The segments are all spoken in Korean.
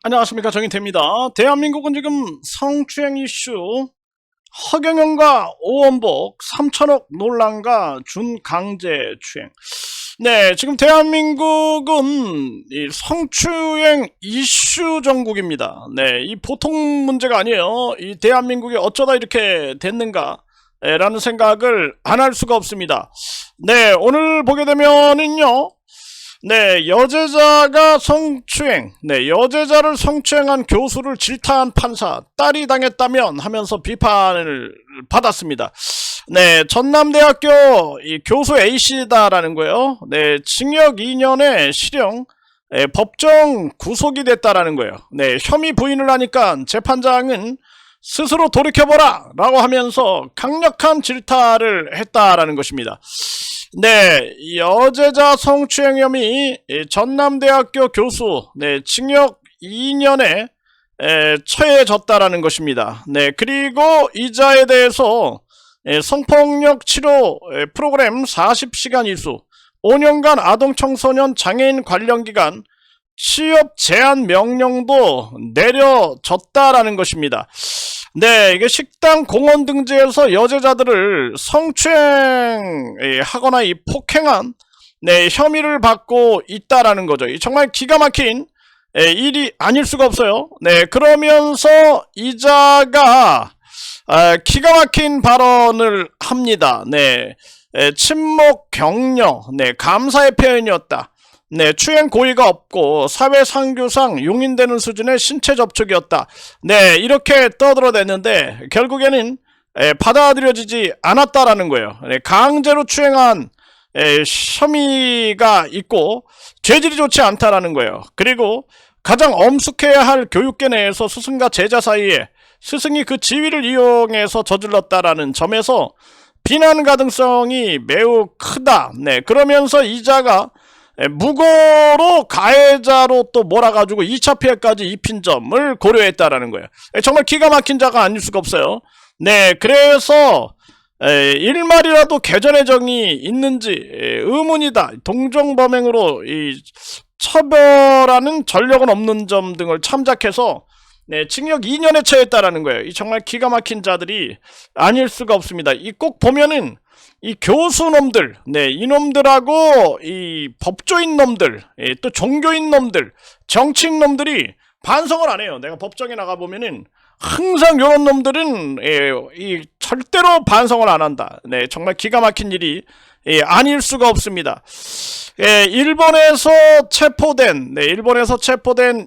안녕하십니까, 정인태입니다. 대한민국은 지금 성추행 이슈, 허경영과 오원복 3천억 논란과 준강제추행. 네, 지금 대한민국은 이 성추행 이슈 정국입니다. 네, 이 보통 문제가 아니에요. 이 대한민국이 어쩌다 이렇게 됐는가 라는 생각을 안 할 수가 없습니다. 네, 오늘 보게 되면은요, 네, 여제자가 성추행, 네, 여제자를 성추행한 교수를 질타한 판사, 딸이 당했다면 하면서 비판을 받았습니다. 네, 전남대학교 이 교수 A씨다라는 거예요. 네, 징역 2년에 실형, 법정 구속이 됐다라는 거예요. 네, 혐의 부인을 하니까 재판장은 스스로 돌이켜보라! 라고 하면서 강력한 질타를 했다라는 것입니다. 네, 여제자 성추행 혐의 전남대학교 교수 징역 2년에 처해졌다라는 것입니다. 네, 그리고 이자에 대해서 성폭력 치료 프로그램 40시간 이수, 5년간 아동청소년 장애인 관련기관 취업 제한 명령도 내려졌다라는 것입니다. 네, 이게 식당 공원 등지에서 여제자들을 성추행 하거나 이 폭행한 혐의를 받고 있다라는 거죠. 정말 기가 막힌 일이 아닐 수가 없어요. 네, 그러면서 이자가 기가 막힌 발언을 합니다. 네, 친목 격려, 감사의 표현이었다. 네, 추행 고의가 없고 사회상규상 용인되는 수준의 신체 접촉이었다. 네, 이렇게 떠들어댔는데 결국에는 받아들여지지 않았다라는 거예요. 네, 강제로 추행한 혐의가 있고 죄질이 좋지 않다라는 거예요. 그리고 가장 엄숙해야 할 교육계 내에서 스승과 제자 사이에 스승이 그 지위를 이용해서 저질렀다라는 점에서 비난 가능성이 매우 크다. 네, 그러면서 이자가 무고로 가해자로 또 몰아가지고 2차 피해까지 입힌 점을 고려했다라는 거예요. 정말 기가 막힌 자가 아닐 수가 없어요. 네, 그래서 일말이라도 개전의 정이 있는지 의문이다. 동종범행으로 이 처벌하는 전력은 없는 점 등을 참작해서 징역 2년에 처했다라는 거예요. 이 정말 기가 막힌 자들이 아닐 수가 없습니다. 이 꼭 보면은 이 교수놈들, 이놈들하고 이 법조인 놈들, 또 종교인 놈들, 정치인 놈들이 반성을 안 해요. 내가 법정에 나가 보면은 항상 이런 놈들은 이 절대로 반성을 안 한다. 네, 정말 기가 막힌 일이 아닐 수가 없습니다. 일본에서 체포된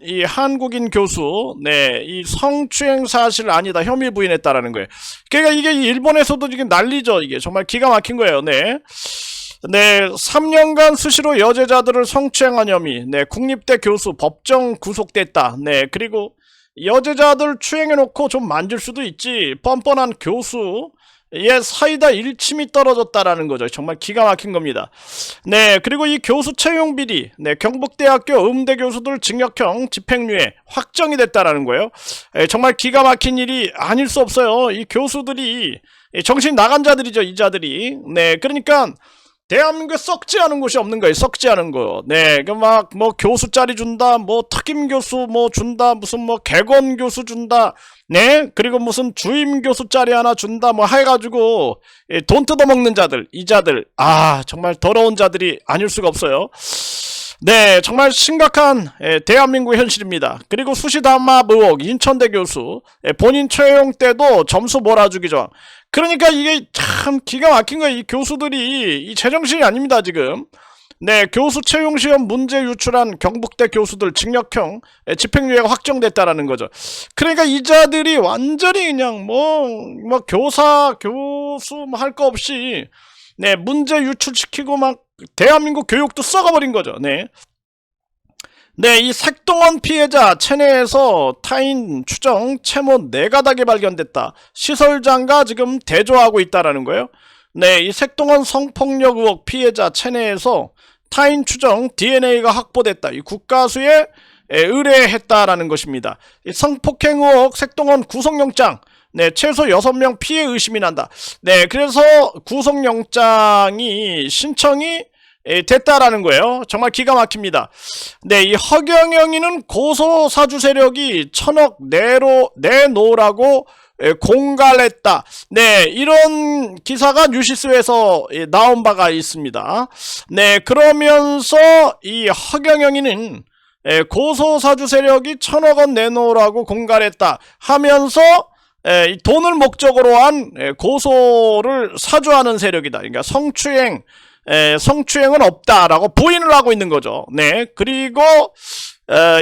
이 한국인 교수, 이 성추행 사실 아니다 혐의 부인했다라는 거예요. 그러니까 이게 일본에서도 지금 난리죠. 이게 정말 기가 막힌 거예요. 네, 3년간 수시로 여제자들을 성추행한 혐의, 국립대 교수 법정 구속됐다. 네, 그리고 여제자들 추행해놓고 좀 만질 수도 있지. 뻔뻔한 교수. 사이다 일침이 떨어졌다라는 거죠. 정말 기가 막힌 겁니다. 네, 그리고 이 교수 채용 비리, 경북대학교 음대 교수들 징역형 집행유예 확정이 됐다라는 거예요. 정말 기가 막힌 일이 아닐 수 없어요. 이 교수들이 정신 나간 자들이죠, 이 자들이. 네, 그러니까 대한민국에 썩지 않은 곳이 없는 거예요. 썩지 않은 거. 네, 그 막 뭐 교수 자리 준다, 뭐 특임 교수 뭐 준다, 무슨 뭐 개건 교수 준다, 네, 그리고 무슨 주임 교수 자리 하나 준다, 뭐 해가지고 돈 뜯어먹는 자들, 이 자들, 정말 더러운 자들이 아닐 수가 없어요. 네, 정말 심각한 대한민국 현실입니다. 그리고 수시담합 의혹, 인천대 교수 본인 채용 때도 점수 몰아주기 조항. 그러니까 이게 참 기가 막힌 거예요. 이 교수들이 이 제정신이 아닙니다, 지금. 네, 교수 채용 시험 문제 유출한 경북대 교수들 징역형 집행유예가 확정됐다라는 거죠. 그러니까 이 자들이 완전히 그냥 뭐 교수 뭐 할 거 없이 문제 유출시키고 막 대한민국 교육도 썩어버린 거죠. 네, 이 색동원 피해자 체내에서 타인 추정 채모 4가닥이 발견됐다. 시설장과 지금 대조하고 있다라는 거예요. 네, 이 색동원 성폭력 의혹 피해자 체내에서 타인 추정 DNA가 확보됐다. 이 국가수에 의뢰했다라는 것입니다. 이 성폭행 의혹 색동원 구속영장, 최소 6명 피해 의심이 난다. 네, 그래서 구속영장이 신청이 됐다라는 거예요. 정말 기가 막힙니다. 네, 이 허경영이는 고소 사주 세력이 1,000억 내놓으라고 공갈했다. 네, 이런 기사가 뉴시스에서 나온 바가 있습니다. 네, 그러면서 이 허경영이는 고소 사주 세력이 1,000억 원 내놓으라고 공갈했다 하면서 돈을 목적으로 한 고소를 사주하는 세력이다. 그러니까 성추행은 없다라고 부인을 하고 있는 거죠. 네, 그리고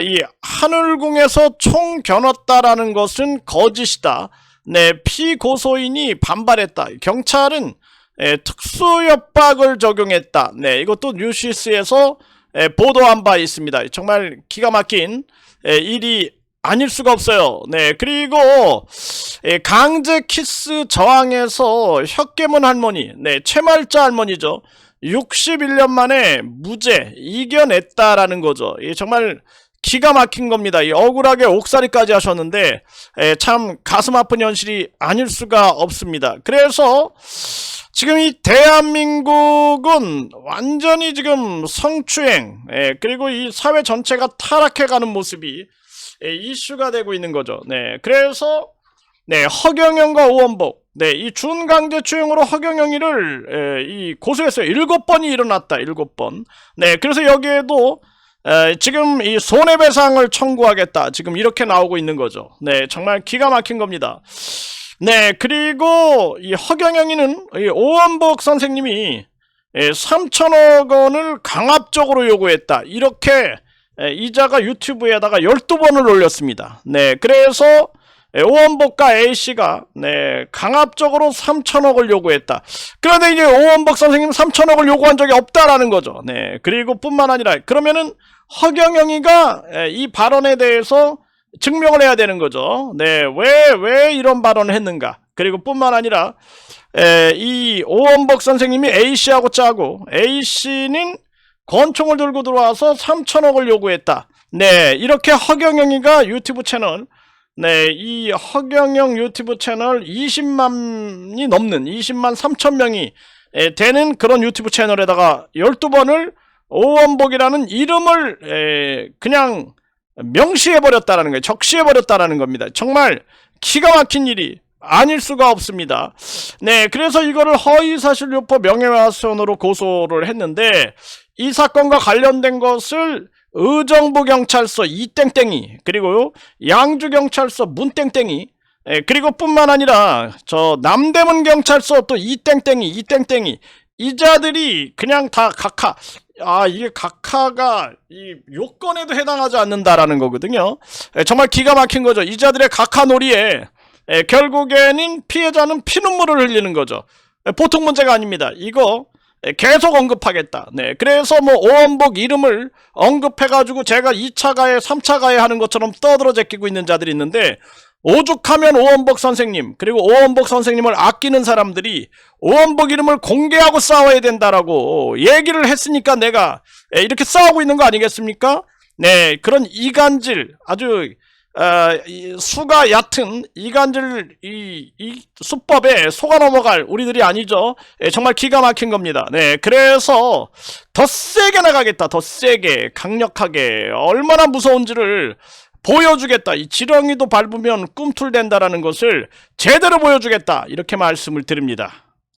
이 하늘궁에서 총 겨눴다라는 것은 거짓이다. 네, 피고소인이 반발했다. 경찰은 특수협박을 적용했다. 네, 이것도 뉴시스에서 보도한 바 있습니다. 정말 기가 막힌 일이 아닐 수가 없어요. 네, 그리고 강제 키스 저항에서 혓개문 할머니, 네, 최말자 할머니죠. 61년 만에 무죄 이겨냈다라는 거죠. 정말 기가 막힌 겁니다. 억울하게 옥살이까지 하셨는데 참 가슴 아픈 현실이 아닐 수가 없습니다. 그래서 지금 이 대한민국은 완전히 지금 성추행 그리고 이 사회 전체가 타락해가는 모습이 이슈가 되고 있는 거죠. 네, 그래서 네, 허경영과 오원복, 네, 이 준강제추행으로 허경영이를 이 고소했어요. 7번이 일어났다. 7번. 네, 그래서 여기에도 지금 이 손해배상을 청구하겠다. 지금 이렇게 나오고 있는 거죠. 네, 정말 기가 막힌 겁니다. 네, 그리고 이 허경영이는 이 오원복 선생님이 3천억 원을 강압적으로 요구했다. 이렇게 이자가 유튜브에다가 12번을 올렸습니다. 네, 그래서 오원복과 A씨가 네, 강압적으로 3천억을 요구했다. 그런데 이제 오원복 선생님 3천억을 요구한 적이 없다라는 거죠. 네, 그리고 뿐만 아니라 그러면은 허경영이가 이 발언에 대해서 증명을 해야 되는 거죠. 네, 왜 이런 발언을 했는가. 그리고 뿐만 아니라 이 오원복 선생님이 A씨하고 짜고 A씨는 권총을 들고 들어와서 3천억을 요구했다. 네, 이렇게 허경영이가 유튜브 채널, 네, 이 허경영 유튜브 채널 20만이 넘는 20만 3천 명이 되는 그런 유튜브 채널에다가 12번을 오원복이라는 이름을 그냥 명시해버렸다라는 거예요. 적시해버렸다라는 겁니다. 정말 기가 막힌 일이 아닐 수가 없습니다. 네, 그래서 이거를 허위사실 유포 명예훼손으로 고소를 했는데 이 사건과 관련된 것을 의정부 경찰서 이땡땡이 그리고 양주 경찰서 문땡땡이 그리고 뿐만 아니라 저 남대문 경찰서 또 이땡땡이 이 자들이 그냥 다 각하 이게 각하가 이 요건에도 해당하지 않는다라는 거거든요. 정말 기가 막힌 거죠. 이 자들의 각하놀이에 결국에는 피해자는 피눈물을 흘리는 거죠. 보통 문제가 아닙니다. 이거 계속 언급하겠다. 네, 그래서 뭐 오원복 이름을 언급해가지고 제가 2차 가해 3차 가해 하는 것처럼 떠들어 제끼고 있는 자들이 있는데 오죽하면 오원복 선생님 그리고 오원복 선생님을 아끼는 사람들이 오원복 이름을 공개하고 싸워야 된다라고 얘기를 했으니까 내가 이렇게 싸우고 있는 거 아니겠습니까? 네, 그런 이간질 아주 수가 얕은 이간질 이 수법에 속아 넘어갈 우리들이 아니죠. 정말 기가 막힌 겁니다. 네, 그래서 더 세게 나가겠다. 더 세게 강력하게 얼마나 무서운지를 보여주겠다. 이 지렁이도 밟으면 꿈틀댄다라는 것을 제대로 보여주겠다. 이렇게 말씀을 드립니다.